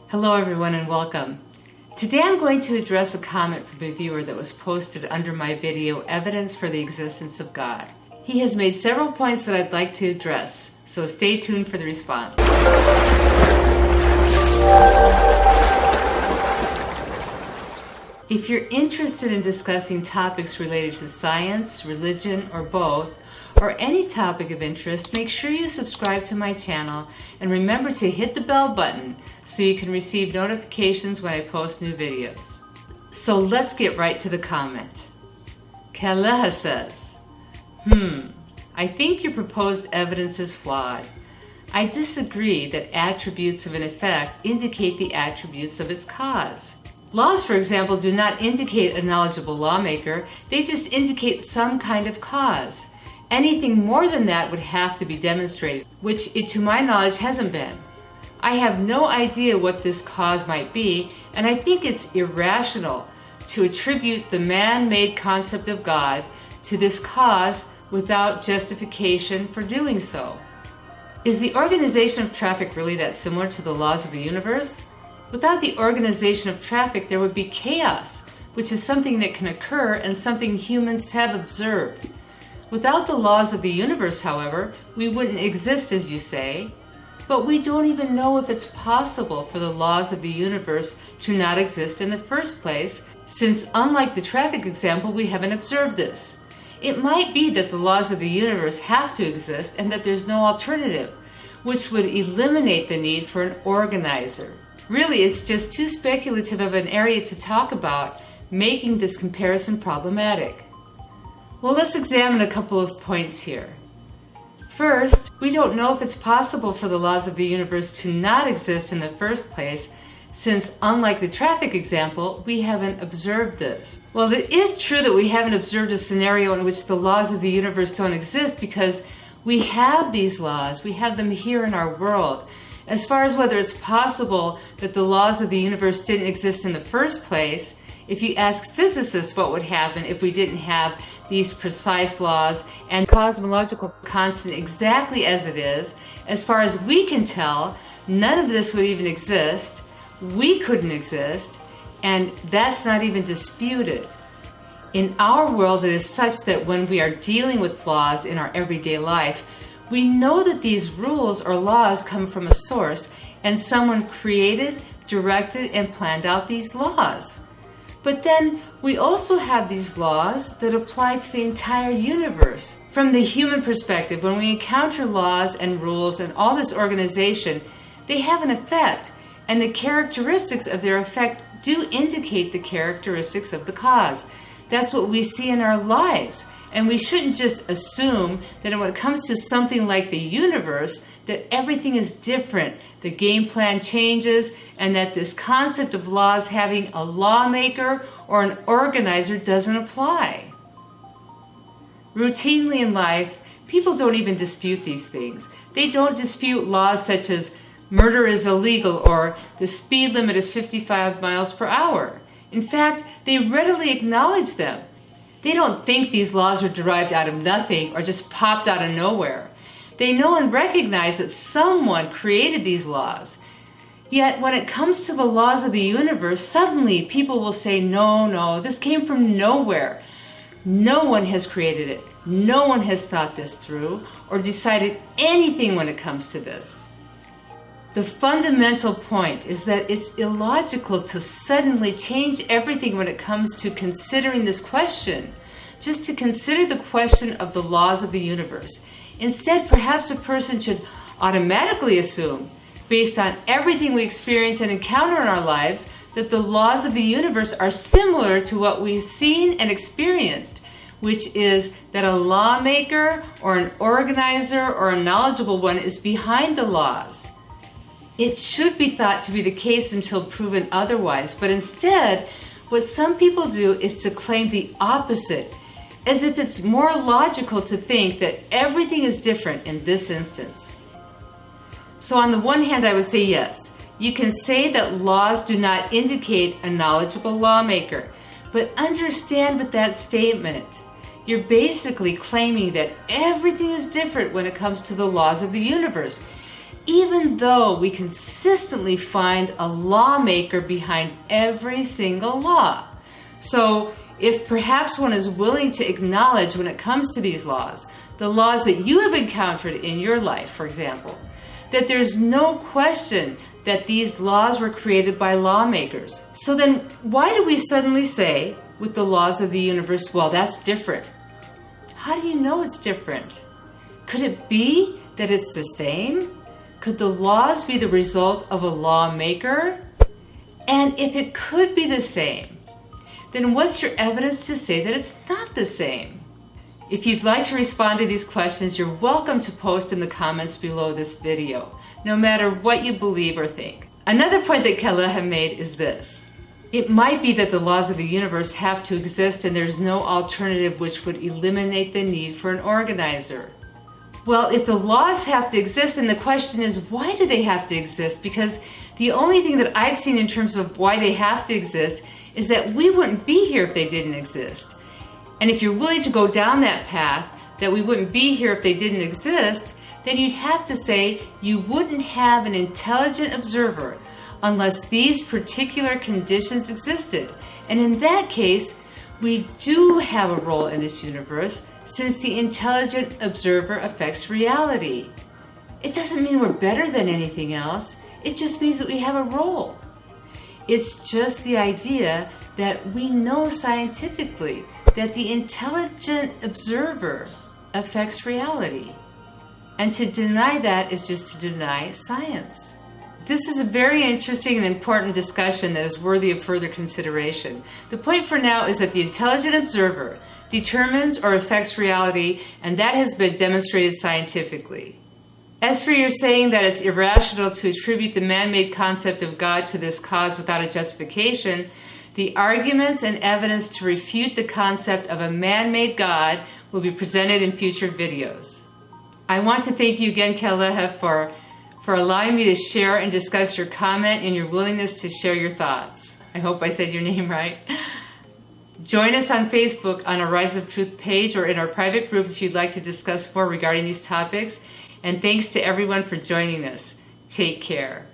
Hello everyone and welcome. Today I'm going to address a comment from a viewer that was posted under my video, Evidence for the Existence of God. He has made several points that I'd like to address, so stay tuned for the response. If you're interested in discussing topics related to science, religion, or both, or any topic of interest, make sure you subscribe to my channel and remember to hit the bell button so you can receive notifications when I post new videos. So let's get right to the comment. Kaleha says, I think your proposed evidence is flawed. I disagree that attributes of an effect indicate the attributes of its cause. Laws, for example, do not indicate a knowledgeable lawmaker, they just indicate some kind of cause. Anything more than that would have to be demonstrated, which it, to my knowledge, hasn't been. I have no idea what this cause might be, and I think it's irrational to attribute the man-made concept of God to this cause without justification for doing so. Is the organization of traffic really that similar to the laws of the universe? Without the organization of traffic, there would be chaos, which is something that can occur and something humans have observed. Without the laws of the universe, however, we wouldn't exist, as you say, but we don't even know if it's possible for the laws of the universe to not exist in the first place, since unlike the traffic example, we haven't observed this. It might be that the laws of the universe have to exist and that there's no alternative, which would eliminate the need for an organizer. Really, it's just too speculative of an area to talk about, making this comparison problematic. Well, let's examine a couple of points here. First, we don't know if it's possible for the laws of the universe to not exist in the first place, since unlike the traffic example, we haven't observed this. Well, it is true that we haven't observed a scenario in which the laws of the universe don't exist because we have these laws, we have them here in our world. As far as whether it's possible that the laws of the universe didn't exist in the first place, if you ask physicists what would happen if we didn't have these precise laws and cosmological constant exactly as it is, as far as we can tell, none of this would even exist, we couldn't exist, and that's not even disputed. In our world, it is such that when we are dealing with laws in our everyday life, we know that these rules or laws come from a source and someone created, directed, and planned out these laws. But then we also have these laws that apply to the entire universe. From the human perspective, when we encounter laws and rules and all this organization, they have an effect, and the characteristics of their effect do indicate the characteristics of the cause. That's what we see in our lives. And we shouldn't just assume that when it comes to something like the universe, that everything is different, the game plan changes, and that this concept of laws having a lawmaker or an organizer doesn't apply. Routinely in life, people don't even dispute these things. They don't dispute laws such as murder is illegal or the speed limit is 55 miles per hour. In fact, they readily acknowledge them. They don't think these laws are derived out of nothing or just popped out of nowhere. They know and recognize that someone created these laws. Yet when it comes to the laws of the universe, suddenly people will say, no, this came from nowhere. No one has created it. No one has thought this through or decided anything when it comes to this. The fundamental point is that it's illogical to suddenly change everything when it comes to considering this question, just to consider the question of the laws of the universe. Instead, perhaps a person should automatically assume, based on everything we experience and encounter in our lives, that the laws of the universe are similar to what we've seen and experienced, which is that a lawmaker or an organizer or a knowledgeable one is behind the laws. It should be thought to be the case until proven otherwise, but instead, what some people do is to claim the opposite, as if it's more logical to think that everything is different in this instance. So on the one hand, I would say yes, you can say that laws do not indicate a knowledgeable lawmaker, but understand with that statement, you're basically claiming that everything is different when it comes to the laws of the universe. even though we consistently find a lawmaker behind every single law. So if perhaps one is willing to acknowledge when it comes to these laws, the laws that you have encountered in your life, for example, that there's no question that these laws were created by lawmakers. So then why do we suddenly say with the laws of the universe, well, that's different? How do you know it's different? Could it be that it's the same? Could the laws be the result of a lawmaker? And if it could be the same, then what's your evidence to say that it's not the same? If you'd like to respond to these questions, you're welcome to post in the comments below this video, no matter what you believe or think. Another point that Keleha made is this. It might be that the laws of the universe have to exist and there's no alternative which would eliminate the need for an organizer. Well, if the laws have to exist, then the question is, why do they have to exist? Because the only thing that I've seen in terms of why they have to exist is that we wouldn't be here if they didn't exist. And if you're willing to go down that path, that we wouldn't be here if they didn't exist, then you'd have to say you wouldn't have an intelligent observer unless these particular conditions existed. And in that case, we do have a role in this universe since the intelligent observer affects reality. It doesn't mean we're better than anything else. It just means that we have a role. It's just the idea that we know scientifically that the intelligent observer affects reality. And to deny that is just to deny science. This is a very interesting and important discussion that is worthy of further consideration. The point for now is that the intelligent observer determines or affects reality, and that has been demonstrated scientifically. As for your saying that it's irrational to attribute the man-made concept of God to this cause without a justification, the arguments and evidence to refute the concept of a man-made God will be presented in future videos. I want to thank you again, Keleha, for allowing me to share and discuss your comment and your willingness to share your thoughts. I hope I said your name right. Join us on Facebook on our Rise of Truth page or in our private group if you'd like to discuss more regarding these topics. And thanks to everyone for joining us. Take care.